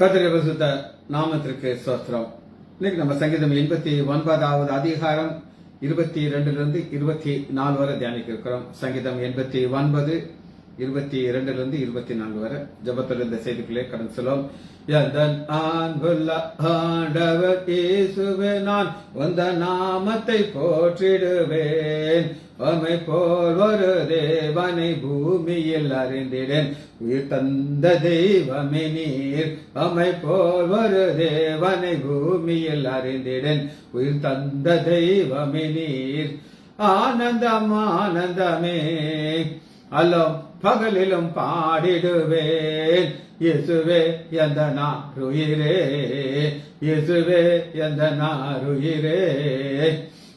கர்த்தருடைய பரிசுத்த நாமத்திற்கு ஸ்தோத்திரம். இன்னைக்கு நம்ம சங்கீதம் 89வது அதிகாரம் 22 24 வரை தியானிக்க இருக்கிறோம். சங்கீதம் 89 22 24 வரை ஜெபத்தில் இந்த செய்திக்குள்ளே கடந்து செல்லும். எந்தன் அன்புள்ள ஆண்டவர் இயேசுவே, நான் உந்த நாமத்தை போற்றிடுவேன். உம்மை போல் ஒரு தேவனை பூமியில் அறிந்திடேன். உயிர் தந்த தெய்வமே நீர், உம்மை போல் ஒரு தேவனை பூமியில் அறிந்திடேன். உயிர் தந்த தெய்வமே நீர். ஆனந்தம் ஆனந்தமே அல்லும் பகலிலும் பாடிடுவேன். இயேசுவே எந்த நாருயிரே, இயேசுவே எந்த நாருயிரே.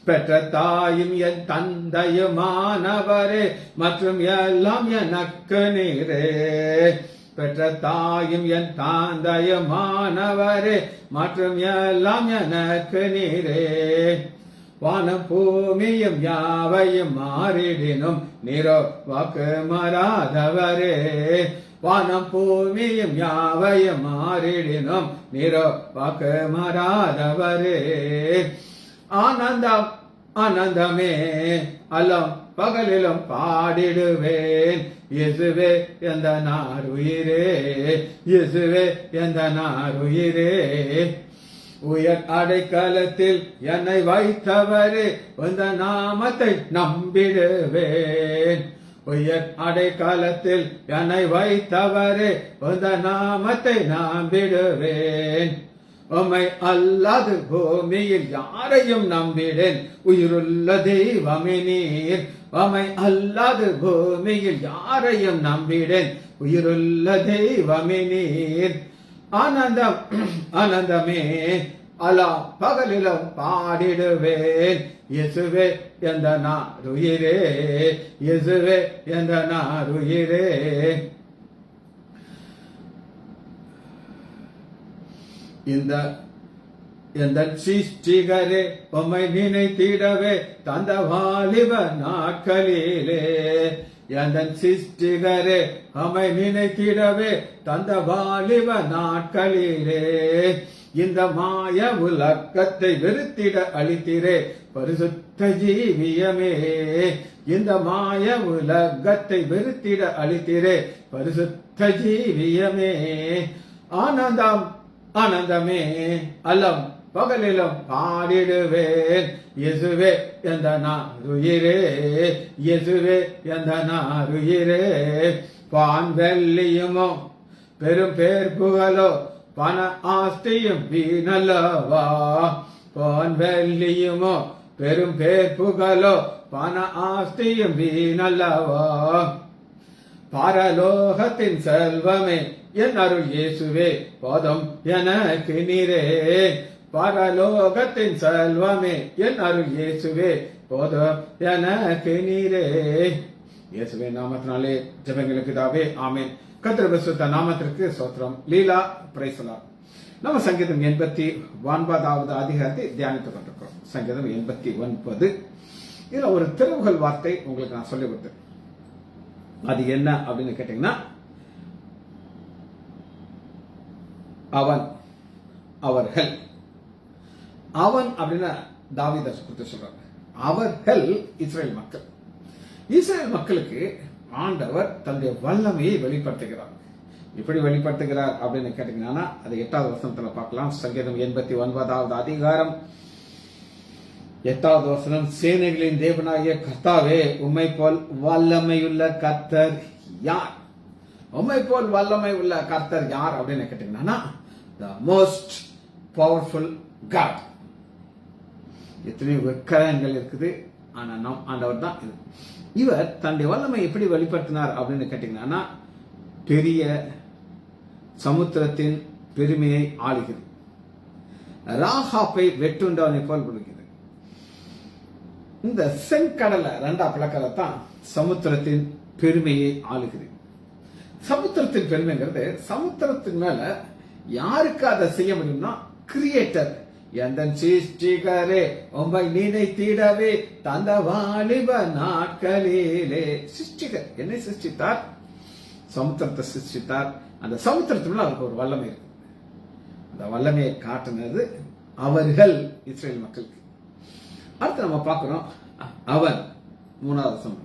பெற்ற தாயும் என் தந்தையுமானவரே, மற்றும் எல்லாம் எனக்கு நீரே. பெற்ற தாயும் என் தந்தையுமானவரே, மற்றும் எல்லாம் எனக்கு நீரே. வானம் பூமியும் யாவையும் மாறிடினும் நீரோ வாக்கு மாறாதவரே. வானம் பூமியும் யாவையும் மாறிடினும் நீரோ வாக்கு மாறாதவரே. ஆனந்தம் ஆனந்தமே அல்லும் பகலிலும் பாடிடுவேன். இயேசுவே எந்த நாருயிரே, இயேசுவே எந்த நாருயிரே. உயர் அடைக்கலத்தில் என்னை வைத்தவரே, உந்த நாமத்தை நம்பிடுவேன். உயர் அடைக்கலத்தில் என்னை வைத்தவரே, உந்த நாமத்தை நம்பிடுவேன். உம்மை அல்லாது பூமியில் யாரையும் நம்பிடேன். உயிருள்ள தெய்வமே நீர், உம்மை அல்லாது பூமியில் யாரையும் நம்பிடேன். உயிருள்ள தெய்வமே நீர். ஆனந்தம் ஆனந்தமே அல்லாம் பகலிலும் பாடிடுவேன். இயேசுவே எந்த நாருயிரே, இயேசுவே எந்த நாருயிரே. இந்த சிருஷ்டிகரே, உம்மை நினைத்திடவே தந்த வாலிப நாட்களிலே. எந்த சிருஷ்டிகரே, உம்மை நினைத்திடவே தந்த வாலிப நாட்களிலே. இந்த மாய உலகத்தை வெறுத்திட அளித்திரே பரிசுத்த ஜீவியமே. இந்த மாய உலகத்தை வெறுத்திட அளித்திரே பரிசுத்த ஜீவியமே. ஆனந்தம் ஆனந்தமே அல்லும் பகலிலும் பாடிடுவேன். இயேசுவே எந்த நாருயிரே, இயேசுவே எந்த நாருயிரே. பான் வெள்ளியுமோ பெரும் பேர் புகழோ பண ஆஸ்தியும் வீணல்லவா. பான் வெள்ளியுமோ பெரும் பேர் புகழோ பண ஆஸ்தியும் வீணல்லவா. பரலோகத்தின் செல்வமே என் அருள் இயேசுவே, போதும் எனக்கு நீரே. பரலோகத்தின் செல்வமே என் அருள் இயேசுவே, போதும் எனக்கு நீரே. இயேசுவே நாமத்தினாலே ஜெபங்களுக்கு தாவே ஆமென். கர்த்தருடைய பரிசுத்த நாமத்திற்கு ஸ்தோத்திரம். லீலா பிரைஸ் தி லார்ட். நம்ம சங்கீதம் 89வது அதிகாரத்தை தியானித்துக் கொண்டிருக்கிறோம். சங்கீதம் 89. இதுல ஒரு திருவுகள் வார்த்தை உங்களுக்கு நான் சொல்லி கொடுத்தேன். அது என்ன அப்படின்னு கேட்டீங்கன்னா, அவன் அவர்கள். அவன் அப்படின்னா தாவீதை குறித்து சொல்றாங்க. அவர்கள் இஸ்ரேல் மக்கள். இஸ்ரேல் மக்களுக்கு ஆண்டவர் தன்னுடைய வல்லமையை வெளிப்படுத்துகிறார். எப்படி வெளிப்படுத்துகிறார் அப்படின்னு கேட்டீங்கன்னா, அது 8வது வசனத்துல பார்க்கலாம். சங்கீதம் 89வது அதிகாரம் 8வது வசனம். சேனைகளின் தேவனாகிய கர்த்தாவே, உம்மை போல் வல்லமையுள்ள கர்த்தர் யார்? உம்மை போல் வல்லமை உள்ள கர்த்தர் யார் அப்படின்னு கேட்டீங்கன்னா, the most powerful God. எத்தனையோ விக்கிரகங்கள் இருக்குது, ஆனா நம் ஆண்டவர் தான் இது. இவர் தன்னுடைய வல்லமை எப்படி வெளிப்படுத்தினார் அப்படின்னு கேட்டீங்கன்னா, பெரிய சமுத்திரத்தின் பெருமையை ஆளுகிறது. ராகாப்பை வெட்டுண்டவனை போல் கொடுக்கிறது. இந்த செங்கடலை ரெண்டா பிளக்கத்தான் சமுத்திரத்தின் பெருமையை ஆளுகிறது. சமுத்திரத்தின் பெருமைங்கிறது, சமுத்திரத்தின் மேல யாருக்கு அதை செய்ய முடியும்னா, கிரியேட்டர். எந்த சிருஷ்டிகரே, உம்மை நினைத்திடவே தந்த வாலிப நாட்களிலே. சிருஷ்டிகர் என்னை சிருஷ்டித்தார், சமுத்திரத்தை சிருஷ்டித்தார். அந்த சமுத்திரத்துக்குள்ள அவருக்கு ஒரு வல்லமை இருக்கு. அந்த வல்லமையை காட்டினது அவர்கள் இஸ்ரேல் மக்களுக்கு. அடுத்து நம்ம பார்க்கிறோம், அவன் 3வது வசனம்,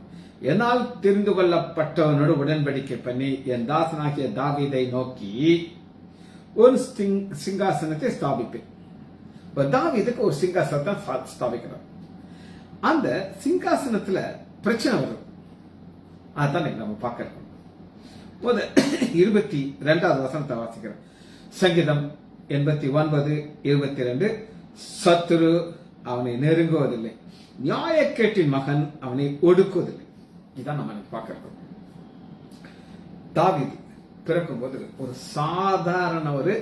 என்னால் தெரிந்து கொள்ளப்பட்டவனோடு உடன்படிக்கை பண்ணி என் தாசனாகிய தாவீதை நோக்கி ஒரு சிங்காசனத்தை ஸ்தாபிப்பேன். தாவீதுக்கு ஒரு சிங்காசனத்தை ஸ்தாபிக்கிறார். அந்த சிங்காசனத்துல பிரச்சனை வரும். அதான் நம்ம பார்க்கிறோம். 22வது வசனத்தை வாசிக்கிறோம். சங்கீதம் 89:22, சத்துரு அவனை நெருங்குவதில்லை, நியாயக்கேட்டின் மகன் அவனை ஒடுக்குவதில்லை. இதான் நம்ம பார்க்கிறோம். தாவீது பிறக்கும் போது ஒரு சாதாரண ஒரு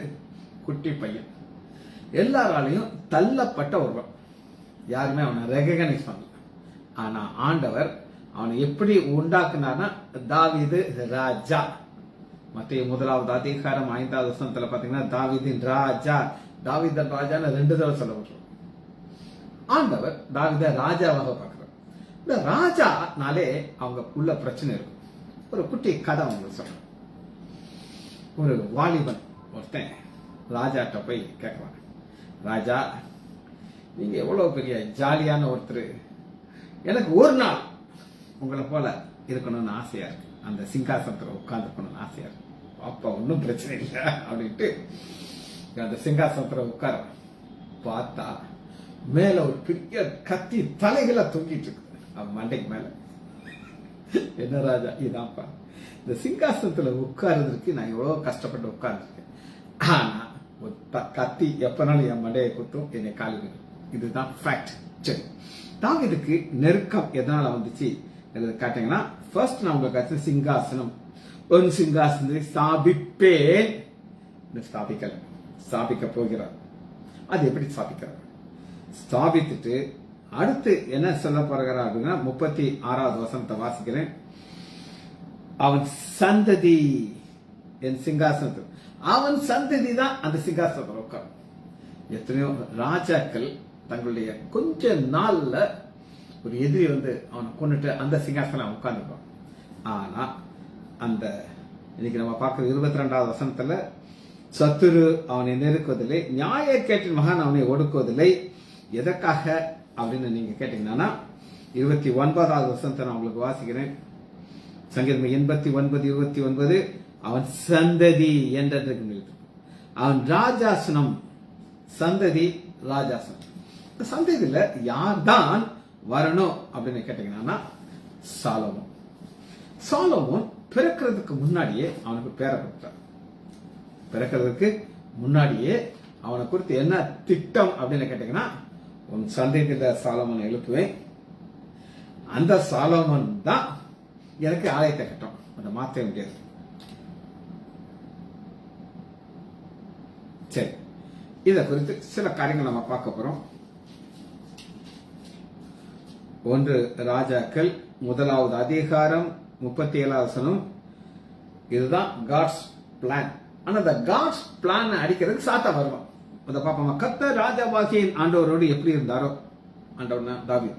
குட்டி பையன், எல்லாராலையும் தள்ளப்பட்ட ஒருவன், யாருமே அவனை ரெகனைஸ் பண்ணல. ஆனா ஆண்டவர் அவனை எப்படி உண்டாக்குனார்னா, தாவீது ராஜா. மத்திய 1வது அதிகாரம் 5வது வசனத்துல பாத்தீங்கன்னா தாவீதின் ராஜா, தாவீதன் ராஜான்னு 2 தடவை சொல்லப்பட்டிருக்கும். ஆண்டவர் தாவீத ராஜாவாக பார்க்கிறார். இந்த ராஜானாலே அவங்க உள்ள பிரச்சனை இருக்கும். ஒரு குட்டி கதை அவங்களுக்கு சொல்றேன். ஒரு வாலிபன் ஒருத்தன் ராஜாட்ட போய் கேட்கறான், ராஜா நீங்க எவ்வளவு பெரிய ஜாலியான ஒருத்தர், எனக்கு ஒரு நாள் உங்களை போல இருக்கணும்னு ஆசையா இருக்கு, அந்த சிங்காசனத்துல உட்கார்ந்துக்கணும்னு ஆசையா இருக்கு. அப்பா ஒன்னும் பிரச்சனை இல்லை அப்படின்ட்டு அந்த சிங்காசனத்துல உட்கார பார்த்தா மேல ஒரு பெரிய கத்தி தலைகளை தொங்கிட்டு இருக்கு அவன் மண்டைக்கு மேல. என்ன ராஜா, இதான்ப்பா இந்த சிங்காசனத்துல உட்கார்றதுக்கு நான் எவ்வளவு கஷ்டப்பட்டு உட்கார்ந்துருக்கேன். ஆனா ஒரு கத்தி எப்பனாலும் என் மண்டையை குத்தும், என்னை காலி விடும். இதுதான் ஃபேக்ட். சரி, தாவீதுக்கு நெருக்கம் எதனால வந்துச்சு காட்டீங்கன்னா, ஃபர்ஸ்ட் நான் உங்களுக்கு சிங்காசனம், ஒரு சிங்காசனத்தை ஸ்தாபிப்பேன், ஸ்தாபிக்க போகிறார். அது எப்படி ஸ்தாபிக்கிறார்? ஸ்தாபித்துட்டு அடுத்து என்ன சொல்ல போகிறார் அப்படின்னா, 36வது வசனத்தை வாசிக்கிறேன். அவன் சந்ததி என் சிங்காசனத்தில், அவன் சந்ததி தான் அந்த சிங்காசனத்தில் உட்காரும். எத்தனையோ ராஜாக்கள் தங்களுடைய கொஞ்ச நாள்ல ஒரு எதிரி அவனை கொண்டுட்டு அந்த சிங்காசனம் உட்கார்ந்துருப்பான். ஆனா அந்த இன்னைக்கு நம்ம பார்க்கிற 22வது வசனத்துல, சத்துரு அவனை நெருக்குவதில்லை, நியாயக்கேட்டின் மகன் அவனை ஒடுக்குவதில்லை. எதற்காக அப்படின்னு நீங்க கேட்டீங்கன்னா, 29வது வசனத்தை நான் உங்களுக்கு வாசிக்கிறேன். சங்கீதம் 89:29, அவன் சந்ததி என்றதுக்கு அவன் ராஜாசனம், சந்ததி ராஜாசனம். சந்ததியில யார் தான் வரணும் அப்படின்னு கேட்டீங்கன்னா, சாலமோன். சாலமோன் பிறக்கிறதுக்கு முன்னாடியே அவனுக்கு பேரை கொடுத்தார். பிறக்கிறதுக்கு முன்னாடியே அவனை குறித்து என்ன திட்டம் அப்படின்னு கேட்டீங்கன்னா, உன் சந்ததியில சாலமோன் எழுப்புவேன், அந்த சாலமோன் தான் எனக்கு ஆலயத்தை கட்டும், அதை மாற்ற முடியாது. சரி, இதை குறித்து சில காரியங்கள் நம்ம பார்க்க போறோம். 1 ராஜாக்கள் 1வது அதிகாரம் 37வது வசனம். இதுதான் காட்ஸ் பிளான். ஆனா அந்த காட்ஸ் பிளான் அடிக்கிறதுக்கு சாத்தா வருவான். அதை பார்ப்போம். கர்த்தர் ராஜாவாகிய ஆண்டவரோடு எப்படி இருந்தாரோ, ஆண்டவர் தாவீது,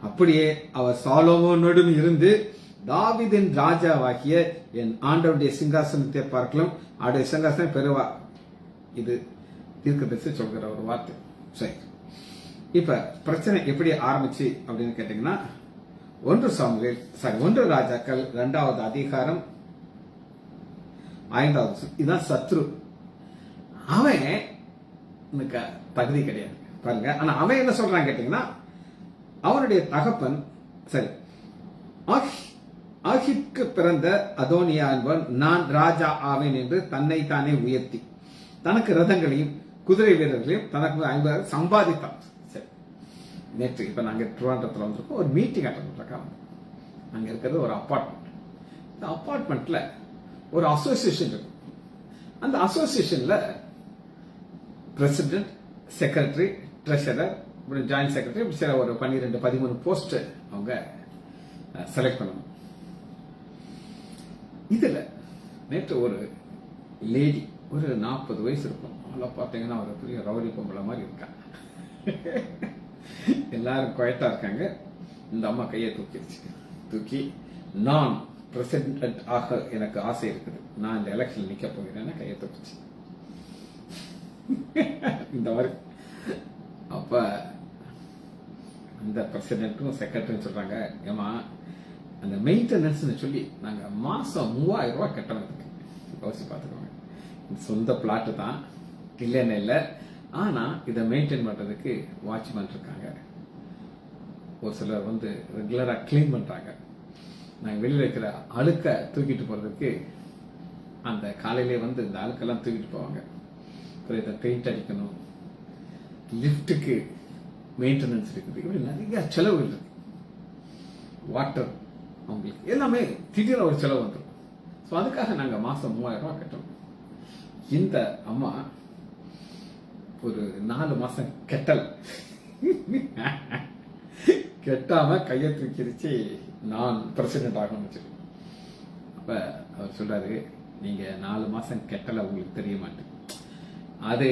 அப்படியே அவர் சாலோமோனோடும் இருந்து தாவீதின் ராஜாவாகிய என் ஆண்டவருடைய சிங்காசனத்தை பார்க்கலாம், அவருடைய சிங்காசனம் பெறுவா. இது தீர்க்கதரிசி சொல்கிற ஒரு வார்த்தை. சரி, இப்ப பிரச்சனை எப்படி ஆரம்பிச்சு அப்படின்னு கேட்டீங்கன்னா, 1 ராஜாக்கள் 2வது அதிகாரம் 5வது வசனம். இதுதான் சத்ரு. அவன் தகுதி கிடையாது பாருங்க. ஆனா அவன் என்ன சொல்றான் கேட்டீங்கன்னா, அவனுடைய தகப்பன் சரி ஆகிக்கு பிறந்த அதோனியா என்பவன் நான் ராஜா ஆவேன் என்று தன்னை தானே உயர்த்தி தனக்கு ரதங்களையும் குதிரை வீரர்களையும் தனக்கு 50 சம்பாதித்தான். சரி, நேற்று இப்ப நாங்க திருவாண்டத்துல வந்திருக்கோம், ஒரு மீட்டிங் அட்டன் பண்றோம். அங்க இருக்கிறது ஒரு அபார்ட்மெண்ட். இந்த அபார்ட்மெண்ட்ல ஒரு அசோசியேஷன் இருக்கு. அந்த அசோசியேஷன்ல president, secretary, treasurer, joint secretary, இப்படி சில ஒரு 12-13 போஸ்ட் அவங்க செலக்ட் பண்ணணும். இதுல நேற்று ஒரு லேடி, ஒரு 40 வயசு இருக்கும், அவளை பார்த்தீங்கன்னா ஒரு பெரிய ரவுடி பொம்பளை மாதிரி இருக்காங்க. எல்லாரும் குவைட்டா இருக்காங்க. இந்த அம்மா கையை தூக்கி நான் பிரசிடென்ட் ஆக எனக்கு ஆசை இருக்குது, நான் இந்த எலெக்ஷன் நிக்க போகிறேன்னு கையை தூக்கிச்சு. இந்த மாதிரி. அப்ப அந்த பிரசிடென்ட்டும் செக்ரட்டரியும் சொல்றாங்க, ஏமா அந்த மெயின்டெனன்ஸ்னு சொல்லி நாங்க மாசம் 3000 ரூபாய் கட்டணத்துக்கு யோசிச்சு பார்த்துக்கோங்க. சொந்த பிளாட்டு தான், இல்லைன்னு இல்லை. ஆனா இதை மெயின்டைன் பண்றதுக்கு வாட்ச்மேன் இருக்காங்க, ஒரு சிலர் வந்து ரெகுலரா கிளீன் பண்றாங்க. நாங்க வெளியில இருக்கிற அழுக்க தூக்கிட்டு போறதுக்கு அந்த காலையிலே வந்து இந்த அழுக்கெல்லாம் தூக்கிட்டு போவாங்க. அப்புறம் இதை பெயிண்ட் அடிக்கணும், லிப்டுக்கு மெயின்டெனன்ஸ் இருக்குது, இப்படி நிறைய செலவுகள் இருக்கு. வாட்டர் அவங்களுக்கு எல்லாமே திடீர்னு ஒரு செலவு வந்துடும். ஸோ அதுக்காக நாங்க மாசம் 3000 ரூபாய் கட்டணும். இந்த அம்மா ஒரு 4 மாசம் கெட்டாம கையை தூக்கிடுச்சு, நான் பிரசிடென்ட் ஆகணும்னு சொல்லி. அப்ப அவர் சொல்றாரு, நீங்க 4 மாசம் கெட்டல, உங்களுக்கு தெரிய மாட்டேன். அது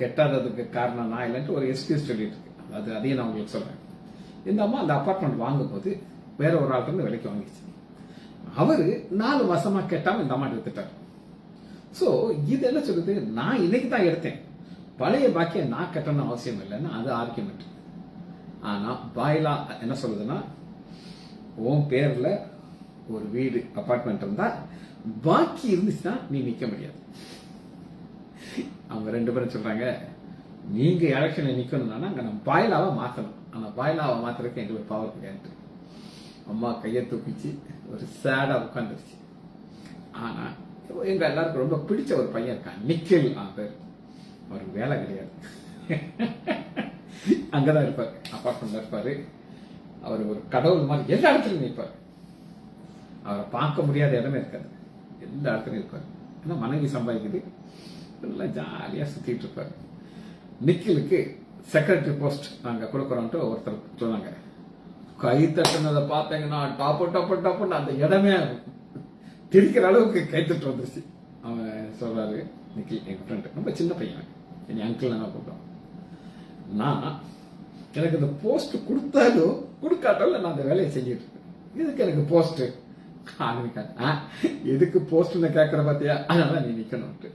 கெட்டாததுக்கு காரணம் நான் இல்லைன்ட்டு ஒரு எக்ஸ்கியூஸ் சொல்லிட்டு இருக்கு. அதையும் நான் உங்களுக்கு சொல்றேன். இந்த அம்மா அந்த அபார்ட்மெண்ட் வாங்கும் போது வேற ஒரு ஆள்கிட்ட இருந்து விலைக்கு வாங்கிச்சு. அவரு 4 மாசமா கெட்டாம இந்த அம்மா எடுத்துட்டார். சோ இது என்ன சொல்லுது, நான் இன்னைக்கு தான் எடுத்தேன், பழைய பாக்கிய நான் கட்டணும் அவசியம் இல்லைன்னா அது ஆர்கியூமெண்ட். ஆனா பாய்லா என்ன சொல்லுதுன்னா, உன் பேர்ல ஒரு வீடு அபார்ட்மெண்ட் இருந்தா பாக்கி இருந்துச்சுன்னா நீ நிக்க முடியாது. அவங்க 2 பேரும் சொல்றாங்க, நீங்க எலெக்ஷன்ல நிக்கணும்னா அங்க நம்ம பாய்லாவை மாத்தணும், ஆனா பாய்லாவை மாத்துறதுக்கு எங்களுக்கு பவர் கிடையாது. அம்மா கையை தூக்கிச்சு, ஒரு சேடா உட்காந்துருச்சு. ஆனா எங்க எல்லாருக்கும் ரொம்ப பிடிச்ச ஒரு பையன் இருக்கான், நிக்கில் பேர். அவருக்கு வேலை கிடையாது, அங்கதான் இருப்பாரு, அபார்ட்மெண்ட்ல இருப்பாரு. அவர் ஒரு கடவுள் மாதிரி எல்லா இடத்துலயும் நிற்பாரு. அவரை பார்க்க முடியாத இடமே இருக்காது, எல்லா இடத்துலயும் இருப்பாரு. ஏன்னா மனைவி சம்பாதிக்குது, எல்லாம் ஜாலியா சுத்திட்டு இருப்பாரு. நிக்கிலுக்கு செக்ரட்டரி போஸ்ட் நாங்க கொடுக்கறோம்ட்டு ஒருத்தர் சொன்னாங்க. கை தட்டுனதை பார்த்தீங்கன்னா டாப்பு டாப்பு டாப்புன்னு அந்த இடமே திரிக்கிற அளவுக்கு கை தட்டு வந்துருச்சு. அவன் சொல்றாரு, நிக்கில் எங்க ஃப்ரெண்ட், ரொம்ப சின்ன பையன், என் அங்கிள் நான் கூப்பிட்டோம். நான் எனக்கு இந்த போஸ்ட் கொடுத்தாலும் கொடுக்காட்டாலும் நான் அந்த வேலையை செஞ்சிட்டு இருக்கேன். இதுக்கு எனக்கு போஸ்ட் எதுக்கு போஸ்ட்னு கேட்கற பாத்தியா, அதனால நீ நிக்கணும்ட்டு.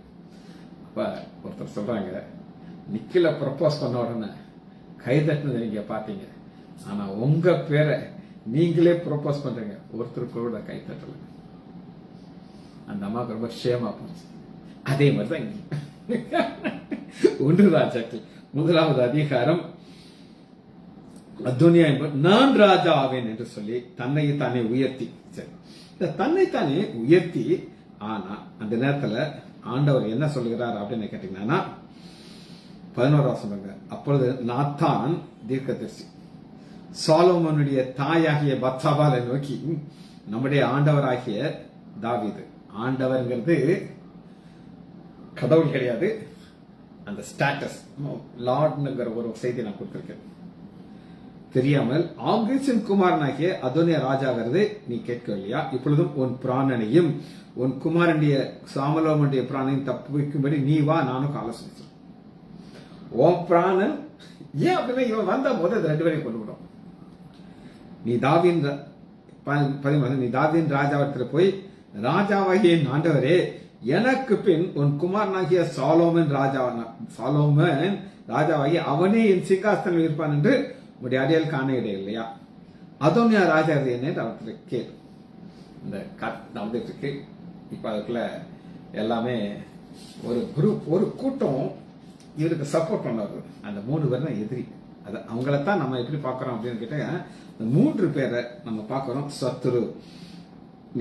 அப்ப ஒருத்தர் சொல்றாங்க, நிக்கில ப்ரப்போஸ் பண்ண உடனே கை தட்டுனதை நீங்க பாத்தீங்க, ஆனா உங்க பேரை நீங்களே ப்ரப்போஸ் பண்றீங்க, ஒருத்தர் கூட கை தட்டல. அந்த அம்மாவுக்கு ரொம்ப ஷேமா போச்சு. அதே மாதிரிதான் இங்க 1 ராஜாக்கள் 1வது அதிகாரம் அத்யோனியா நான் ராஜா ஆவேன் என்று சொல்லி தன்னை தானே உயர்த்தி, சரி, இந்த தன்னைத்தானே உயர்த்தி, ஆனா அந்த நேரத்துல ஆண்டவர் என்ன சொல்லுகிறார் அப்படின்னு கேட்டீங்கன்னா 11 சொல்லுங்க. அப்பொழுது நாத்தான் தீர்க்கதரிசி சாலோமோனுடைய தாயாகிய பத்சாபாலை நோக்கி, நம்முடைய ஆண்டவராகிய தாவீது, ஆண்டவர்ங்கிறது கடவுள் கிடையாது, அந்த ஸ்டேட்டஸ் லார்ட்னுங்கிற ஒரு செய்தி நான் கொடுத்திருக்கேன், தெரியாமல் ஆகிசின் குமாரனாகிய அதோனியா ராஜாகிறது நீ கேட்கவில்லையா? இப்பொழுதும் உன் பிராணனையும் உன் குமாரனுடைய சாமலோமனுடைய பிராணையும் தப்புவிக்கும்படி நீ வா, நானும் ஆலோசனை. உன் பிராணன் ஏன் அப்படின்னா இவன் வந்த போது அது 2 பேரையும் கொண்டு விடும். நீ தாவீன் 13 நீ தாவீன் ராஜாவத்தில் போய், ராஜாவாகிய ஆண்டவரே, எனக்கு பின் உன் குமாரனாகிய சாலோமன் ராஜாவாகி அவனே என் சிங்காசனம் இருப்பான் என்று உடைய அடியால் காண இல்லையா? அதோனியா ராஜா என்ன அவர்கிட்ட கேள். இந்த நடந்துட்டு இருக்கு. இப்ப அதுக்குள்ள எல்லாமே ஒரு குரூப், ஒரு கூட்டம் இவருக்கு சப்போர்ட் பண்ணாரு. அந்த 3 பேர் தான் எதிரி. அது அவங்களத்தான் நம்ம எப்படி பாக்குறோம் அப்படின்னு கேட்டா, இந்த 3 பேரை நம்ம பாக்குறோம். சத்துரு,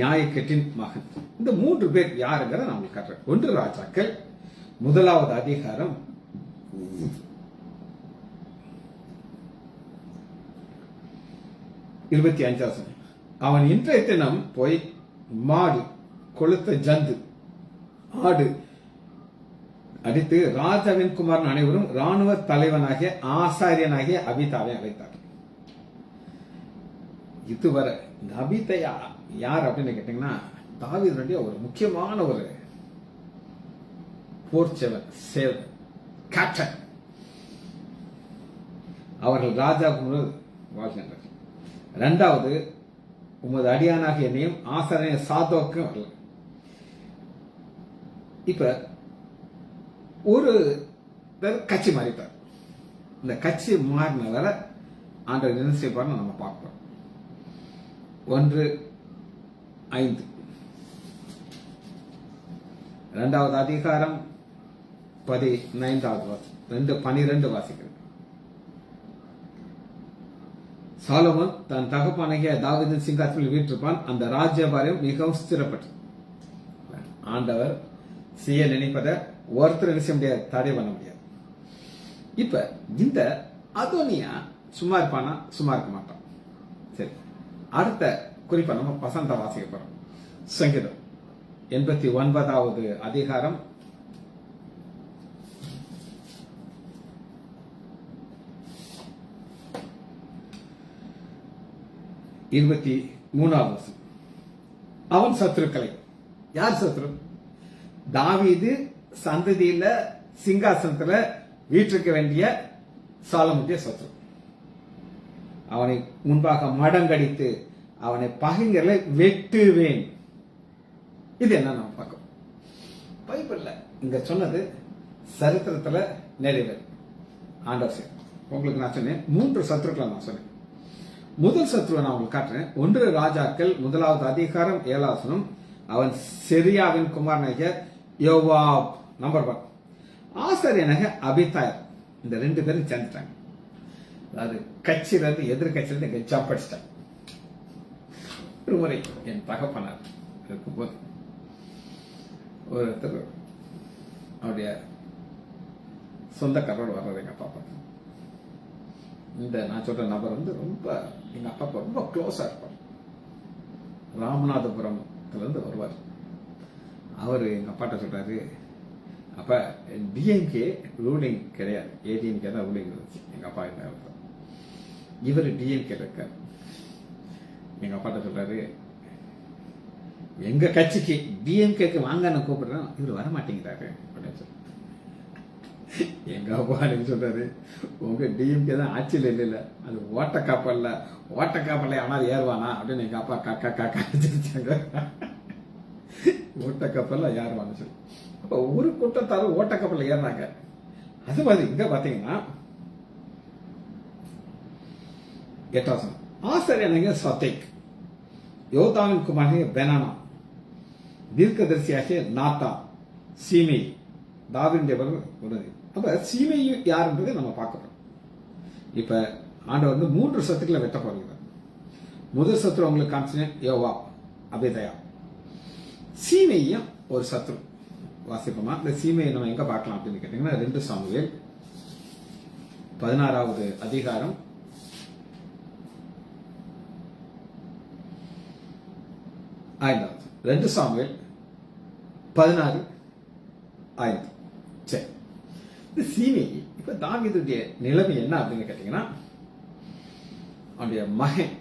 நியாயக்கெட்டின் மகன். இந்த 3 பேர் யாருங்கிறத நான் உங்களுக்கு காட்டுறேன். 1 ராஜாக்கள் 1வது அதிகாரம் 25. அவன் இன்றைய தினம் போய் மாடு, கொளுத்த ஜந்து, ஆடு அடித்து ராஜாவின் குமாரன் அனைவரும் ராணுவ தலைவனாகிய ஆசாரியனாகிய அபிதாவை அழைத்தார். இதுவரை இந்த அபிதையா யார் அப்படின்னு கேட்டீங்கன்னா, தாவீதுடைய ஒரு முக்கியமான ஒரு போர்ச்சவன், கேப்டன். அவர்கள் ராஜாவுக்கு வாழ்கின்றனர். 2வது, உமது அடியானாக என்னையும் ஆசாரிய சாதோக்கும் வரல. இப்ப ஒரு கட்சி மாறிட்டார். இந்த கட்சி மாறினவரை ஆண்டவர் என்ன செய்வார்னு நம்ம பார்ப்போம். 1:5 2வது அதிகாரம் 15வது 12 வாசிக்கிறேன். சாலமோன் தன் தகப்பனாகிய தாவீதின் சிங்காசனத்தில் வீற்றிருப்பான். அந்த ராஜ்யபாரம் மிகவும் ஸ்திரப்பட்டது. ஆண்டவர் செய்ய நினைப்பதை ஒருத்தர் என்ன செய்ய முடியாது, தடை பண்ண முடியாது. இப்ப இந்த அதோனியா சும்மா இருப்பானா? சும்மா இருக்க மாட்டான். சரி, அடுத்த குறிப்பா நம்ம வசந்த வாசிக்க போறோம். சங்கீதம் 89வது அதிகாரம் 23வது வசனம். அவன் சத்துருக்களை, யார் சத்துரு? தாவீது சந்ததியில சிங்காசனத்துல வீற்றிருக்க வேண்டிய சாலமோனுடைய சத்துரு. அவனை முன்பாக மடங்கடித்து அவனை பகைஞர்களை வெட்டுவேன். இது என்ன நம்ம பார்க்கணும். பைபிள்ல இங்க சொன்னது சரித்திரத்துல நிறைவேறும். ஆண்டவர் உங்களுக்கு நான் சொன்னேன் 3 சத்துருக்களை நான் சொன்னேன். முதல் சத்ருவை நான் உங்களுக்கு காட்டுறேன். 1 ராஜாக்கள் 1வது அதிகாரம் 7வது வசனம். அவன் செரியாவின் குமாரனாகிய யோவாப். நம்பர் 1 ஆசாரியனாக அபித்தாயர். இந்த 2 பேரும் சேர்ந்துட்டாங்க. அதாவது கட்சியில இருந்து எதிர்கட்சியில இருந்து ஜம்ப் அடிச்சிட்டாங்க. ஒரு முறை என் தகப்பனார் இருக்கும்போது ஒருத்தர் அவருடைய சொந்தக்காரரோடு வர்றாரு எங்க அப்பா. இந்த நான் சொல்ற நபர் வந்து ரொம்ப எங்க அப்பா ரொம்ப க்ளோஸா இருப்பார். ராமநாதபுரத்துல இருந்து வருவார். அவரு எங்க அப்பாட்ட சொல்றாரு, அப்ப டிஎம்கே ரூலிங் கிடையாது, ஏடிஎம்கே தான் ரூலிங் இருந்துச்சு எங்க அப்பா என்ன. இவர் டிஎம்கே இருக்கார். எங்க அப்பாட்ட சொல்றாரு, எங்க கட்சிக்கு டிஎம்கேக்கு வாங்க நான் கூப்பிடுறேன், இவர் வரமாட்டேங்கிறாரு அப்படின்னு சொல்லி. எங்க அப்பா சொல்றாரு, உங்க டிஎம்கே தான் ஆட்சியில் இல்ல, அது ஓட்ட கப்பல்ல ஆனால் ஏறுவானா அப்படின்னு எங்க அப்பா காக்கா காக்கா வச்சிருச்சாங்க. ஓட்ட கப்பல்ல ஏறுவான்னு சொல்லி. அப்ப ஒரு கூட்டத்தாரும் ஓட்ட கப்பல்ல ஏறினாங்க. அது மாதிரி இங்க பாத்தீங்கன்னா 8வது ஆசாரியனாகிய சத்தேக், யோதாவின் குமாரனாகிய பெனானா, தீர்க்கதரிசியாகிய நாத்தா, சீமை, தாவீதுடைய உதவி. அப்ப சீமையும் யாருன்றதை நம்ம பார்க்கிறோம். இப்ப ஆண்டவர் வந்து 3 சத்துக்களை வெட்ட போகிறார். முதல் சத்ரு உங்களுக்கு காமிச்சேன், யோவா அபிதயா. சீமையும் ஒரு சத்ரு வாசிப்போமா? இந்த சீமையை நம்ம எங்க பார்க்கலாம் அப்படின்னு கேட்டீங்கன்னா 2 சாமுவேல் 16வது அதிகாரம் 5வது. 2 சாமுவேல் 16:5. சரி, இந்த சீமை இப்ப தாவீதுடைய நிலைமை என்ன அப்படின்னு கேட்டீங்கன்னா, அவனுடைய மகன்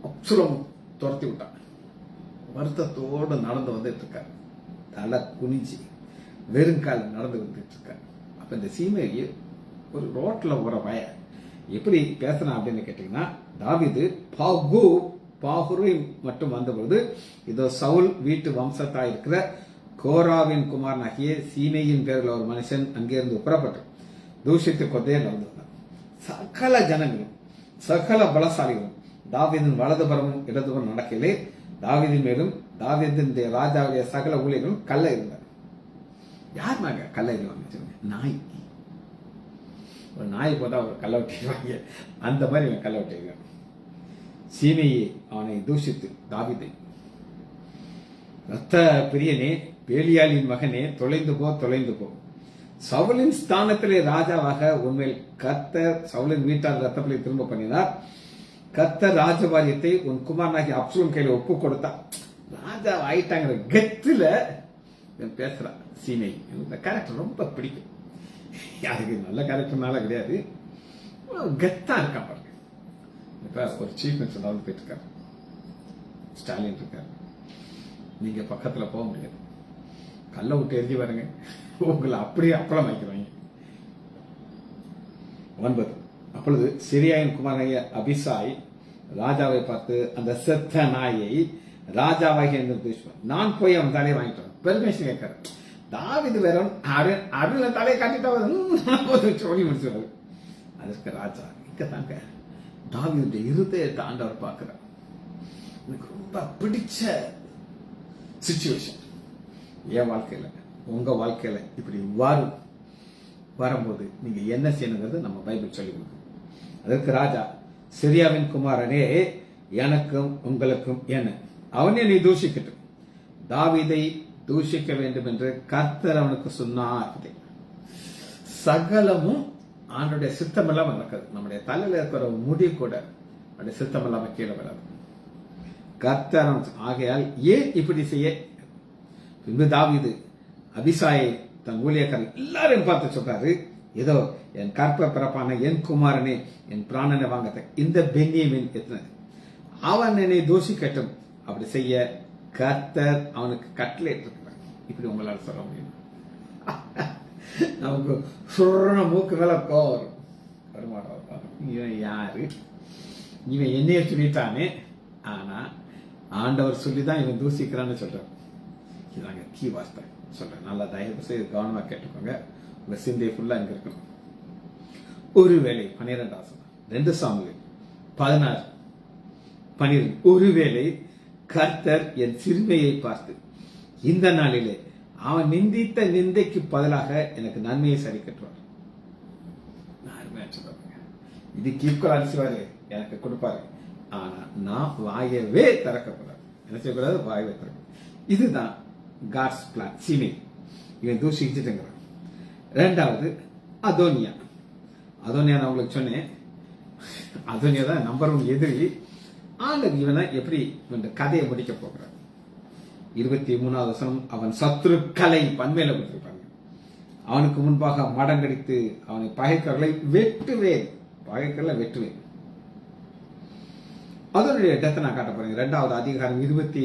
அப்சலோம் துரத்தி விட்டான். வருத்தத்தோடு நடந்து வந்துட்டு இருக்காரு. தலை குனிஞ்சு வெறுங்கால் நடந்து வந்துட்டு இருக்காரு. அப்ப இந்த சீமையை ஒரு ரோட்ல போற வய எப்படி பேசுறான் அப்படின்னு கேட்டீங்கன்னா, தாவீது பாகுரை மட்டும் வந்தபோது, இதோ சவுல் வீட்டு வம்சத்தா இருக்கிற கோராவின் குமாரனாகிய சீமையின் பேரில் ஒரு மனுஷன் அங்கிருந்து புறப்பட்டு தூஷித்து கொண்டே நடந்து வந்தான். சகல ஜனங்களும் சகல பலசாலிகளும் தாவீதின் வலதுபுறமும் இடதுபுறம் நடக்கலே, தாவீதின் மேலும் தாவீதின் ராஜாவுடைய சகல ஊழியர்களும் கல்ல இருந்தார். யார் நாங்க கல்ல இருவாங்க? நாய். ஒரு நாய் போதா ஒரு கல்ல விட்டுருவாங்க, அந்த மாதிரி இவன் கல்ல விட்டுருக்கான். சீமையை அவனை தூஷித்து தாவீதை, ரத்த பிரியனே, பேலியாளின் மகனே, தொலைந்து போ, சவுலின் ஸ்தானத்திலே ராஜாவாக உண்மையில் கர்த்தர் சவுலின் வீட்டார் ரத்தப்பலி திரும்ப பண்ணினார். கர்த்தர் ராஜபாரியத்தை உன் குமாரனாகி அப்சலோம் கையில ஒப்பு கொடுத்தா. ராஜா ஆயிட்டாங்கிற கெத்துல பேசுறான் சீமை. இந்த கேரக்டர் ரொம்ப பிடிக்கும். யாருக்கு நல்ல கேரக்டர்னால கிடையாது, கெத்தா இருக்கான் பாருங்க. இப்ப ஒரு சீஃப் மினிஸ்டர் வந்து போயிட்டு இருக்காரு, ஸ்டாலின் இருக்காரு. நீங்க பக்கத்துல போக முடியாது, கல்ல விட்டு எரிஞ்சு பாருங்க, உங்களை அப்படியே அப்பளம் வைக்கிறாங்க. 9 அப்பொழுது சிரியாவின் குமாரனாகிய அபிசாய் ராஜாவை பார்த்து, அந்த செத்த நாயை ராஜாவாகிய நான் போய் அவன் தலையை வாங்கிட்டு பெர்மிஷன் கேட்கிறார். தாவீது வேற அருள் தலையை காட்டிட்டா சொல்லி முடிச்சுவாரு. அதற்கு ராஜா இங்க தாங்க தாவீதுடைய இருதயத்தை ஆண்டவர் பார்க்கிறார். எனக்கு ரொம்ப பிடிச்ச சிச்சுவேஷன் என் வாழ்க்கையில, உங்க வாழ்க்கையில இப்படி வரும்போது நீங்க என்ன செய்யணுங்கிறது நம்ம பைபிள் சொல்லி கொடுக்கும். அதற்கு ராஜா, சிரியாவின் குமாரனே, எனக்கும் உங்களுக்கும் என்ன, அவனே நீ தூஷிக்கட்டும், தாவீதை தூஷிக்க வேண்டும் என்று கர்த்தர் அவனுக்கு சொன்னார். சகலமும் ஆண்டுடைய சித்தம் இல்லாம நடக்குது. நம்முடைய தலையில இருக்கிற முடி கூட அவருடைய சித்தம் இல்லாம கீழே வராது. கர்த்தர் ஆகையால் ஏன் இப்படி செய்ய? பின்பு தாவீது அபிசாயை தன் ஊழியக்காரர் எல்லாரையும் பார்த்து சொல்றாரு, ஏதோ என் கற்ப பிறப்பான என் குமாரனே, என் பிராணனை வாங்கத்த இந்த பென்யமீன் எத்தனை, அவன் என்னை தூஷிக்கட்டும், அப்படி செய்ய கர்த்தர் அவனுக்கு கட்டளை இருக்கிறார். இப்படி உங்களால் சொல்ல முடியும்? நமக்கு சுரண மூக்கு மேல கோவம் வருமானம். இவன் யாரு, இவன் என்னைய சொல்லிட்டானே, ஆனா ஆண்டவர் சொல்லிதான் இவன் தூசிக்கிறான்னு சொல்றான். இதாங்க கீ வார்த்தை சொல்றேன், நல்லா தயவு செய்து கவனமா கேட்டுக்கோங்க. உங்க சிந்தை ஃபுல்லா இங்க இருக்கணும். ஒருவேளை 12 2 சாமுவேல் 16:12 ஒருவேளை கர்த்தர் என் சிறுமையை பார்த்து இந்த நாளிலே அவன் நிந்தித்த நிந்தைக்கு பதிலாக எனக்கு நன்மையை சரி கட்டுவார். இது கீப்கல் அரிசிவாரு எனக்கு கொடுப்பாரு, ஆனா நான் வாயவே திறக்கக்கூடாது. என்ன செய்யக்கூடாது? வாயவே திறக்க. இதுதான் காட்ஸ் பிளான். சீமை இவன் தூஷிச்சுட்டுங்கிறான். ரெண்டாவது அதோனியா. நான் உங்களுக்கு சொன்னேன், அதோனியா தான் நம்பர் 1 எதிரி. ஆண்டவர் இவனை எப்படி கதையை முடிக்க போகிறார். 23 அவன் சத்துருக்களை பன்மையில கொடுத்திருப்பாங்க. அவனுக்கு முன்பாக மடங்கடித்து அவனை பகைக்கர்களை வெட்டுவேன். அதனுடைய இடத்தை நான் காட்ட போறேன். 2வது அதிகாரம் 24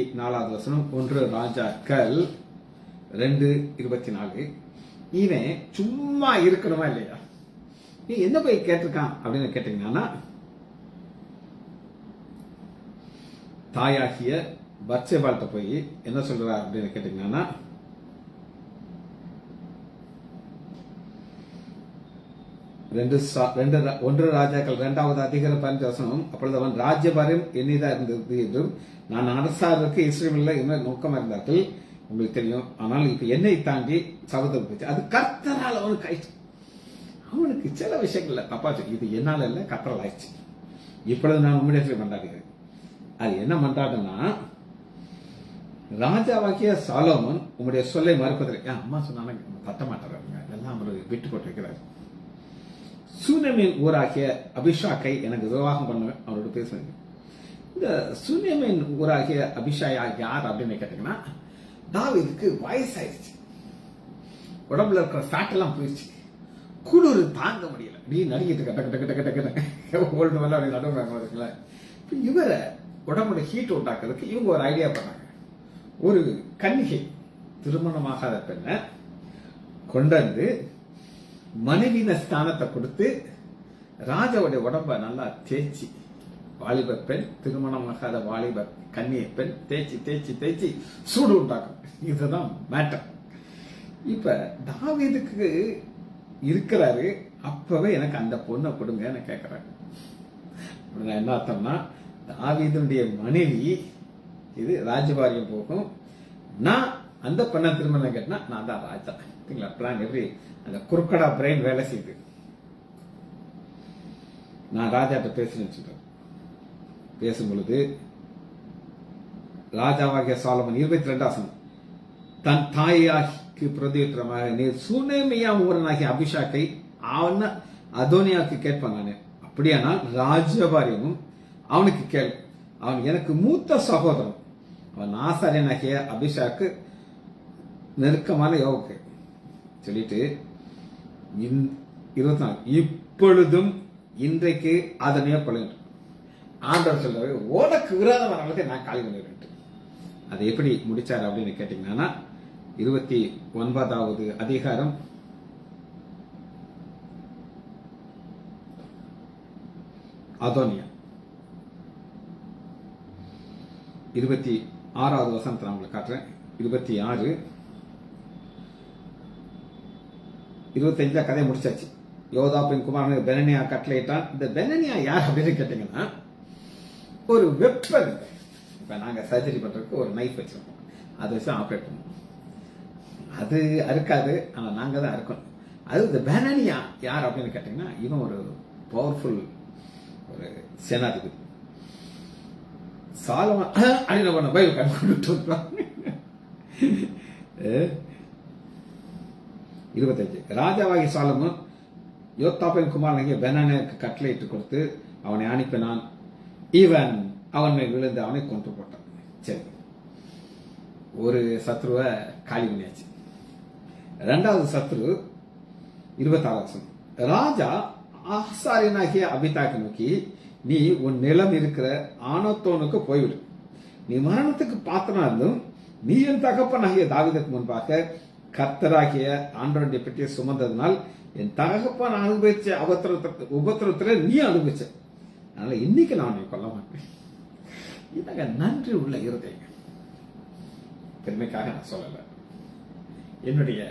1 ராஜாக்கள் 2:24. இவன் சும்மா இருக்கணுமா இல்லையா? நீ என்ன போய் கேட்டிருக்கான் அப்படின்னு கேட்டீங்கன்னா, தாயாகிய பத்சேபாள்கிட்ட போய் என்ன சொல்றா அப்படின்னு கேட்டீங்கன்னா, 1 ராஜாக்கள் 2வது அதிகாரம் 15 அப்பொழுது அவன் ராஜ்யபாரம் என்னிதான் இருந்தது என்றும் நான் அரசாருக்கு இஸ்ரவேலில் என்ன நோக்கமா இருந்தார்கள் உங்களுக்கு தெரியும். ஆனால் இப்ப என்னை தாண்டி சபதம் போச்சு. அது கர்த்தரால் அவனுக்கு ஆயிடுச்சு. அவனுக்கு சில விஷயங்கள்ல தப்பா இது என்னால இல்ல, கர்த்தரால் ஆயிடுச்சு. இப்பொழுது நான் உம்மிடத்தில் மன்றாடுகிறேன். அது என்ன மன்றாடுன்னா, ராஜாவாக்கிய சாலோமன் உங்களுடைய சொல்லை மறுப்பதற்கு அம்மா சொன்னாலும் தட்ட மாட்டாங்க, எல்லாம் அவர் விட்டு போட்டு வைக்கிறார். சூனேமின் ஊராகிய அபிஷாக்கை எனக்கு விவாகம் பண்ண அவரோட பேசுவாங்க. இந்த சூனேமின் ஊராகிய அபிஷாயா யார் அப்படின்னு கேட்டீங்கன்னா, தாவீதுக்கு வயசாயிருச்சு, உடம்புல இருக்கிற ஃபேட் எல்லாம் போயிடுச்சு, குளிர் தாங்க முடியல, நீ நடிக்கிட்டு கட்ட கட்ட கட்ட கட்ட ஓல்டு மேல அப்படி நடுவாங்க இருக்குல்ல. இவரை உடம்புல ஹீட் உண்டாக்குறதுக்கு இவங்க ஒரு ஐடியா பண்ணாங்க. ஒரு கன்னிகை, திருமணமாகாத பெண்ணை கொண்டு வந்து மனைவின ஸ்தானத்தை கொடுத்து ராஜாவுடைய உடம்ப நல்லா தேய்ச்சி, வாலிப பெண், திருமணமாகாத வாலிப கன்னிய பெண் தேய்ச்சி தேய்ச்சி தேய்ச்சி சூடு உண்டாக்கும். இதுதான் மேட்டர். இப்ப தாவீதுக்கு இருக்கிறாரு, அப்பவே எனக்கு அந்த பொண்ணை கொடுங்க கேட்கிறாரு. என்ன அர்த்தம்னா, தாவீதுடைய மனைவி இது ராஜபாரியம் போகும், நான் அந்த பெண்ணை திருமணம் கேட்டா நான் தான் ராஜா. பிளான் எப்படி அந்த குறுக்கடா பிரெயின் வேலை செய்யுது. நான் ராஜாட்ட பேசுறேன்னு சொல்றேன். பேசும் பொழுது ராஜாவாகிய சாலமன் 22 தன் தாயாக்கு பிரதியுத்தரமாக, நீர் சூனேமியா ஊரனாகிய அபிஷாக்கை அவன் அதோனியாவுக்கு கேட்பான். நானு அப்படியானால் ராஜபாரியமும் அவனுக்கு கேள், அவன் எனக்கு மூத்த சகோதரன், அவன் ஆசாரியனாகிய அபிஷாக்கு நெருக்கமான யோகை சொல்லிட்டு 24 இப்பொழுதும் இன்றைக்கு அதனையே கொலை ஆண்டவர் சொல்றாரு, உனக்கு விரோதமானவர்களுக்கு நான் காலி பண்ணிடுறேன். அதை எப்படி முடிச்சாரு அப்படின்னு கேட்டீங்கன்னா, 29வது அதிகாரம் அதோனியா 26வது வசனத்தை நான் உங்களுக்கு காட்டுறேன். 26 25 கதையை முடிச்சாச்சு. யோதாப்பின் குமாரனுக்கு பெனனியா கட்டளையிட்டான். இந்த பெனனியா யார் அப்படின்னு கேட்டீங்கன்னா, ஒரு வெப்பன். இப்ப நாங்க சர்ஜரி பண்றதுக்கு ஒரு நைஃப் வச்சிருக்கோம், அதை வச்சு ஆப்ரேட் பண்ணுவோம். அது அறுக்காது, ஆனா நாங்க தான் அறுக்கணும். அது இந்த பெனனியா யார் அப்படின்னு கேட்டீங்கன்னா, இவன் ஒரு பவர்ஃபுல் ஒரு சேனாதிபதி. சாலமன் அப்படின்னு பைபிள் கண்டுபிடிட்டு 25 ராஜாவாகி சாலமன் யோத்தாப்பின் குமாரனாகிய பெனனியாவுக்கு கட்டளையிட்டு கொடுத்து அவனை அனுப்பினான். இவன் அவன் மேல் விழுந்து அவனை கொன்று போட்டான். சரி, ஒரு சத்ருவை காலி பண்ணியாச்சு. இரண்டாவது சத்ரு 26 ராஜா ஆசாரியனாகிய அபிதாக்கு நோக்கி, நீ உன் நிலம் இருக்கிற ஆனத்தோனுக்கு போய்விடு. நீ மரணத்துக்கு பாத்திரம் இருந்தும் நீ என் தகப்பனாகிய தாவீதுக்கு முன்பாக கர்த்தராகிய ஆண்டவருடைய பெட்டியை சுமந்ததனால் என் தகப்பன் அனுபவிச்ச உபத்திரத்துல நீ அனுபவிச்ச, அதனால இன்னைக்கு நான் உன்னை கொல்ல மாட்டேன். இதாங்க நன்றி உள்ள இருதயம். பெருமைக்காக நான் சொல்லல. என்னுடைய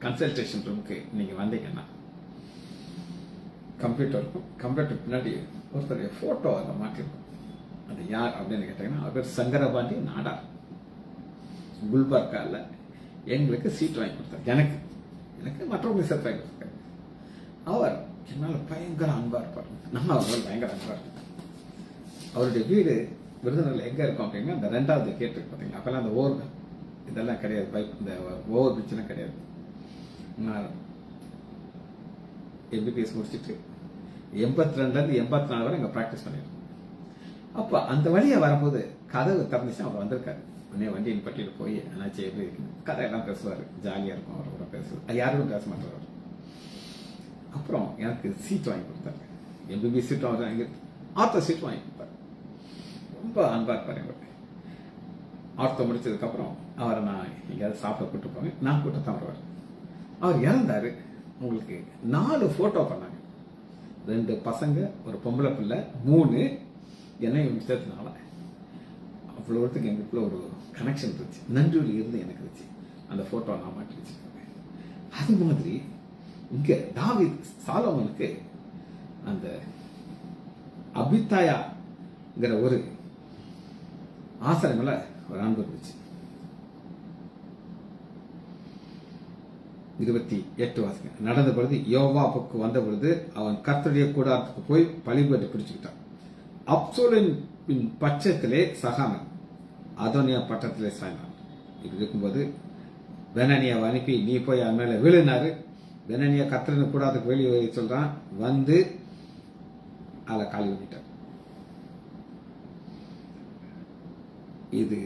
கன்சல்டேஷன் ரூமுக்கு நீங்க வந்தீங்கன்னா கம்ப்யூட்டர் இருக்கும். கம்ப்யூட்டர் பின்னாடி ஒருத்தருடைய போட்டோ அதை மாட்டிருக்கும். அது யார் அப்படின்னு கேட்டீங்கன்னா, அவர் சங்கரபாண்டி நாடார். குல்பர்கால எங்களுக்கு சீட் வாங்கி கொடுத்தார். எனக்கு மற்றவங்க சீட் வாங்கி கொடுத்தாரு. அவர் என்னால பயங்கர அன்பா இருப்பார். நம்ம அவர் பயங்கர அன்பா இருப்பார். அவருடைய வீடு விருதுநகர்ல எங்க இருக்கும் அப்படின்னா, அந்த 2வது கேட் இருக்கு பாத்தீங்களா, அப்பெல்லாம் அந்த ஓவர் இதெல்லாம் கிடையாது, இந்த ஓவர் பிரிட்ஜ்லாம் கிடையாது. எம்பிபிஎஸ் முடிச்சுட்டு 82 84 வரை அங்க பிராக்டிஸ் பண்ணிருக்கோம். அப்ப அந்த வழியா வரும்போது கதவு திறந்துச்சு, அவர் வந்திருக்காரு. உடனே வண்டியின் பட்டியல போய் என்னாச்சு எப்படி இருக்கு கதையெல்லாம் பேசுவாரு. ஜாலியா இருக்கும் அவரோட பேசுவார். அது யாரும் பேச மாட்டார். அப்புறம் எனக்கு சீட் வாங்கி கொடுத்தாரு. எம்பிபிஎஸ் சீட் வாங்கி, ஆர்த்தோ சீட் வாங்கி கொடுத்தாரு. ரொம்ப அன்பா இருப்பாரு எங்களுக்கு. ஆர்த்தோ முடிச்சதுக்கு அப்புறம் அவரை நான் எங்கேயாவது சாப்பிட கூட்டு போவேன். நான் கூட்டத்தான் வருவார். அவர் இறந்தாரு. உங்களுக்கு 4 போட்டோ பண்ணாங்க. 2 பசங்க, ஒரு பொம்பளை பிள்ளை, 3 என்னை சேர்த்துனால அவ்வளோத்துக்கு எங்களுக்குள்ள ஒரு கனெக்ஷன் இருந்துச்சு. நன்றியில் இருந்து எனக்கு இருந்துச்சு. அந்த போட்டோ நான் மாட்டி வச்சிருக்கேன். அது மாதிரி இங்க தாவீது சாலமோனுக்கு அந்த அபித்தாயாங்கிற ஒரு ஆசாரி மேல ஒரு அன்பு இருந்துச்சு. 28 வாசிங்க. நடந்த பொழுது யோவாபுக்கு வந்த பொழுது அவன் கர்த்தருடைய கூடாரத்துக்கு போய் பலிபீடத்தை பிடிச்சுக்கிட்டான். அப்சலோமின் பட்சத்திலே சகாமன் அதோனியா பட்டத்திலே சாய்ந்தான். இப்படி இருக்கும்போது பெனனியாவை அனுப்பி நீ போய் அவன் மேல விழுனாரு. பெனனியா கர்த்தரின் கூடாரத்துக்கு வெளியே சொல்றான். வந்து அதை காலி பண்ணிட்டார். இது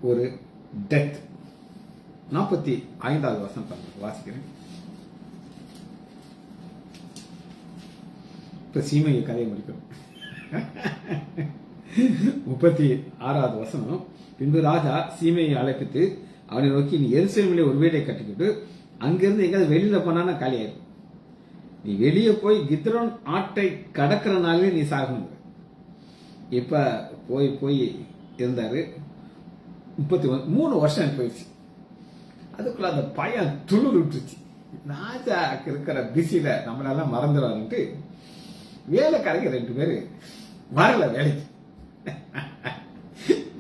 ஒரு டெத். 45வது வசனம் வாசிக்கிறேன். இப்ப சீமையை கதையை முடிக்கிறோம். 36வது வசனம். பின்பு ராஜா சீமையை அழைப்பித்து அவனை நோக்கி, நீ எருசலேமிலே ஒரு வீடை கட்டிக்கிட்டு அங்கிருந்து எங்காவது வெளியில போனா காலியாயிரும். நீ வெளியே போய் கித்ரோன் ஆட்டை கடக்கிற நாளே நீ சாகணும். இப்ப போய் இருந்தாரு. 33 வருஷம் போயிடுச்சு. அதுக்குள்ள அந்த பையன் துளிர் விட்டுருச்சு. ராஜாக்கு இருக்கிற பிஸில நம்மளெல்லாம் மறந்துடுவாருன்ட்டு வேலைக்காரங்க 2 பேரு வரல வேலைக்கு.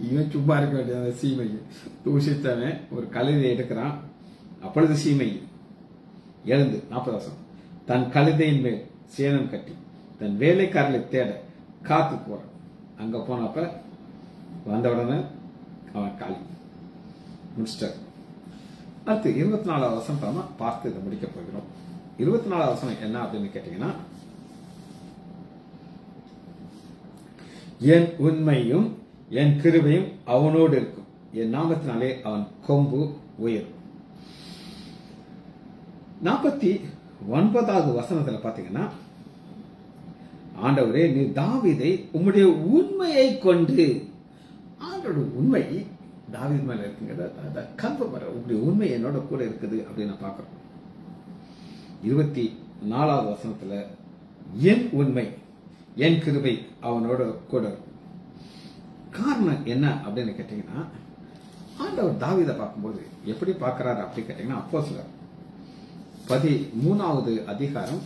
இவன் சும்மா இருக்க வேண்டிய சீமை தூஷித்தவன் ஒரு கழுதை எடுக்கிறான். அப்பொழுது சீமை எழுந்து 40 வருஷம் தன் கழுதையின் மேல் சேனம் கட்டி தன் வேலைக்காரர்களை தேட காத்து போறான். அங்க போனப்ப வந்த உடனே அவன் காலி முடிச்சிட்டார். அடுத்து 24வது வசனம் பார்த்து இதை முடிக்க போகிறோம். 24வது வசனம் என்ன அப்படின்னு கேட்டீங்கன்னா, என் உண்மையும் என் கிருபையும் அவனோடு இருக்கும், என் நாமத்தினாலே அவன் கொம்பு உயரும். 49வது வசனத்துல பாத்தீங்கன்னா, ஆண்டவரே நீ தாவீதை உம்முடைய உண்மையை கொண்டு, ஆண்டோட உண்மை தாவீது மேல இருக்குங்கிறத கன்ஃபார்ம் பண்ற, உங்களுடைய உண்மை என்னோட கூட இருக்குது அப்படின்னு நான் பாக்குறோம். 24வது வசனத்துல என் உண்மை என் கிருபை அவனோட கூட இருக்கும். காரணம் என்ன அப்படின்னு கேட்டீங்கன்னா, ஆண்டவர் தாவீதை பார்க்கும்போது எப்படி பார்க்கிறாரு அப்படின்னு கேட்டீங்கன்னா, அப்போஸ்தலர் 13வது அதிகாரம்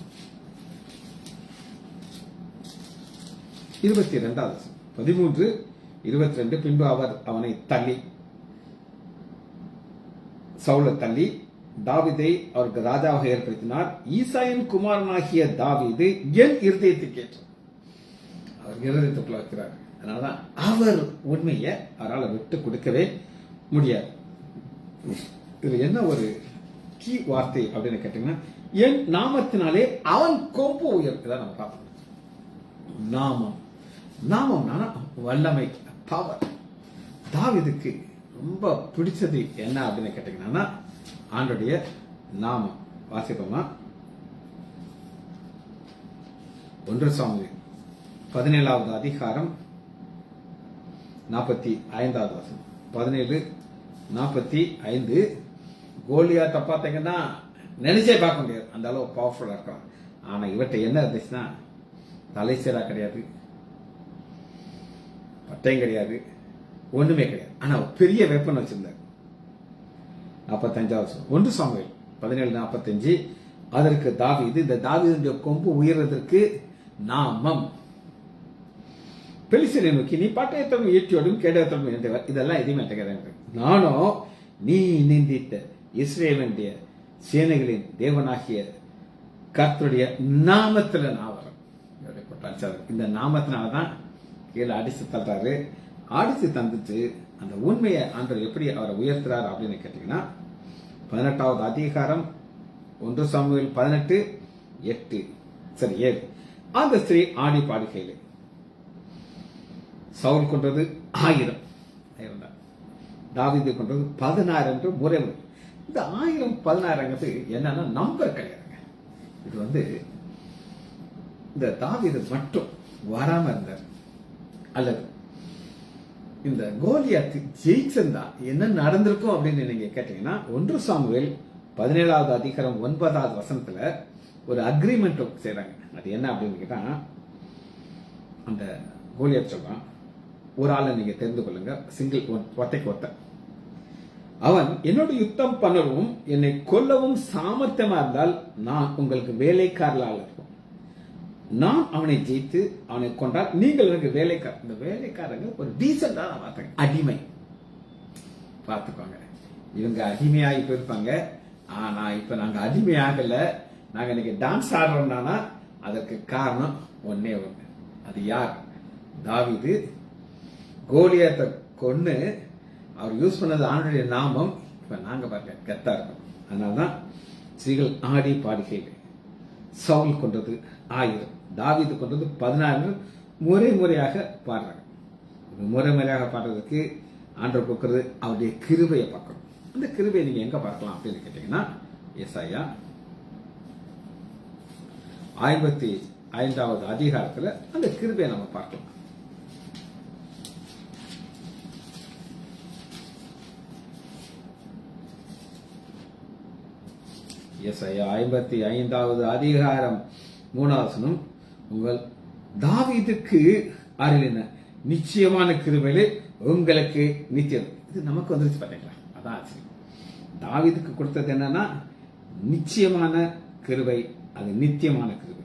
22வது 13:22. பின்பு அவர் அவனை தள்ளி சவுலை தள்ளி தாவீதை அவருக்கு ராஜாவாக ஏற்படுத்தினார். ஈசாயின் குமாரனாகிய தாவீது என் இருதயத்துக்கு ஏற்ற அவர் இருதயத்துக்குள்ள வைக்கிறார். அதனாலதான் அவர் உண்மையை அவரால் விட்டு கொடுக்கவே முடியாது. இது என்ன ஒரு கீ வார்த்தை அப்படின்னு கேட்டீங்கன்னா, என் நாமத்தினாலே அவன் கொம்பு உயர்த்துதான் நம்ம பார்ப்போம். நாமம்னா வல்லமை, பவர். தாவீதுக்கு ரொம்ப பிடிச்சது என்ன அப்படின்னு கேட்டீங்கன்னா ஆண்டுடைய நாமம். வாசிப்போமா? 1 சாமுவேல் 17வது அதிகாரம் 45வது வசனம். 17:45. கோலியாத்தை பார்த்தீங்கன்னா நினைச்சே பார்க்க முடியாது, அந்த அளவு பவர்ஃபுல்லா இருக்கலாம். ஆனா இவற்றை என்ன இருந்துச்சுன்னா, தலைச்சீரா கிடையாது, பட்டையும் கிடையாது, ஒண்ணுமே கிடையாது. ஆனா பெரிய வெப்பன் வச்சிருந்தார். 45வது 1 சாமுவேல் 17:45. அதற்கு தாவீது, இந்த தாவீதுடைய கொம்பு உயர்வதற்கு நாமம். பெலிஸ்தரை நோக்கி, நீ பட்டயத்தோடும் ஈட்டியோடும் கேடயத்தோடும் என்றவர், இதெல்லாம் எதுவுமே கிடையாது. நானும் நீ நிந்தித்த இஸ்ரவேலுடைய சேனைகளின் தேவனாகிய கர்த்தருடைய நாமத்துல நான் வரேன். இந்த நாமத்தினாலதான் கீழே அடிச்சு தள்ளுறாரு. அடிச்சு தந்துட்டு அந்த உண்மையை ஆண்டவர் எப்படி அவரை உயர்த்துறாரு அப்படின்னு கேட்டீங்கன்னா, 18வது அதிகாரம் 1 சாமுவேல் 18:7. அந்த ஸ்திரீ ஆடி பாடுகையிலே சவுல் கொன்றது 1000, தாவீது கொன்றது 16 என்று முறை. இந்த 1000-16 என்னன்னா நம்பர் கிடையாதுங்க. இது இந்த தாவீது மட்டும் வராம இருந்தார், அல்லது இந்த கோலியாத்து ஜெயிச்சிருந்தா என்ன நடந்திருக்கும் அப்படின்னு நீங்க கேட்டீங்கன்னா, 1 சாமுவேல் 17வது அதிகாரம் 9வது வசனத்துல ஒரு அக்ரிமெண்ட் செய்யறாங்க. அது என்ன அப்படின்னு கேட்டா, அந்த கோலியாத் சொல்றான், ஒரு ஆளை நீங்க தெரிந்து கொள்ளுங்க, சிங்கிள் ஒத்தைக்கு ஒத்த, அவன் என்னோட யுத்தம் பண்ணவும் என்னை கொல்லவும் சாமர்த்தியமா இருந்தால் நான் உங்களுக்கு வேலைக்காரலாக இருக்கும். நான் அவனை ஜெயித்து அவனை கொண்டால் நீங்கள் எனக்கு வேலைக்கார. இந்த வேலைக்காரங்க ஒரு டீசெண்டா நான் பார்த்தேன், அடிமை பார்த்துக்கோங்க. இவங்க அடிமையாகி போயிருப்பாங்க. ஆனா இப்ப நாங்க அடிமையாகல, நாங்க இன்னைக்கு டான்ஸ் ஆடுறோம்னா அதற்கு காரணம் ஒன்னே ஒண்ணு. அது யார்? தாவீது கோலியாத்தை கொன்னு அவர் யூஸ் பண்ணது ஆண்டுடைய நாமம். இப்ப நாங்க பார்க்க கெத்தா இருக்கோம். அதனாலதான் ஸ்ரீகள் ஆடி பாடுகைகள். சவுல் கொன்றது 1000, தாவீது கொன்றது 16 முறையாக பாடுறாங்க. முறையாக பாடுறதுக்கு ஆண்டவர் கொடுக்கிறது அவருடைய கிருபையை பார்க்கணும். அந்த கிருபையை நீங்க எங்க பார்க்கலாம் அப்படின்னு கேட்டீங்கன்னா, ஏசாயா 55வது அதிகாரத்துல அந்த கிருபையை நம்ம பார்க்கலாம். ஏசாயா 55வது அதிகாரம் 3வது வசனம். உங்கள் தாவீதுக்கு அருளின நிச்சயமான கிருபையிலே உங்களுக்கு நித்தியம். இது நமக்கு வந்துருச்சு பாத்தீங்களா? அதான் ஆச்சரியம். தாவீதுக்கு கொடுத்தது என்னன்னா நிச்சயமான கிருபை, அது நித்தியமான கிருபை.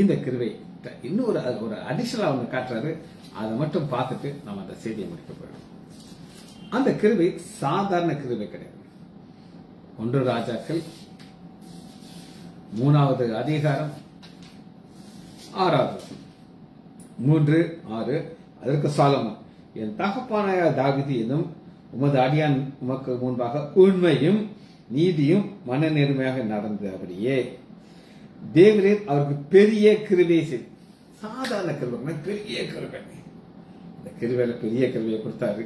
இந்த கிருபை இன்னொரு ஒரு அடிஷனலா ஒன்று காட்டுறாரு. அதை மட்டும் பார்த்துட்டு நம்ம அந்த செய்தியை முடிக்க போயிடும். அந்த கிருபை சாதாரண கிருபை கிடையாது. 1 ராஜாக்கள் 3வது அதிகாரம் 6வது வசனம். 3:6. அதற்கு சாலமோன், என் தகப்பனாய தாவீது என்னும் உமது அடியான் உமக்கு முன்பாக உண்மையும் நீதியும் மன நேர்மையாக நடந்தபடியே தேவரீர் அவருக்கு பெரிய கிருபை செய்து. சாதாரண கிருபை, பெரிய கிருபை. அந்த கிருபையில பெரிய கிருபையை கொடுத்தாரு.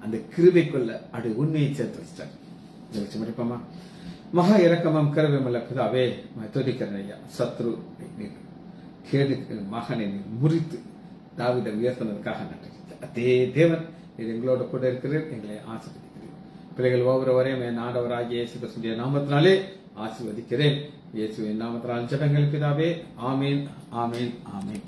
அந்த கிருபைக்குள்ள அப்படி உண்மையை சேர்த்து வச்சிட்டாரு. வச்சு முடிப்போமா? மகா இரக்கமும் கிருபையுமுள்ள பிதாவே, துதிக்கிறேன் ஐயா. சத்ரு கேடு மகனை முறித்து தாவீதை உயர்த்தினதுக்காக நன்றி. அதே தேவன் எங்களோட கூட இருக்கிறேன், எங்களை ஆசீர்வதிக்கிறேன். பிள்ளைகள் ஒவ்வொருவரையும் என் ஆண்டவராகிய இயேசு கிறிஸ்துவின் நாமத்தினாலே ஆசீர்வதிக்கிறேன். இயேசுவின் நாமத்தினால் ஜெபங்கள் பிதாவே. ஆமீன், ஆமீன், ஆமீன்.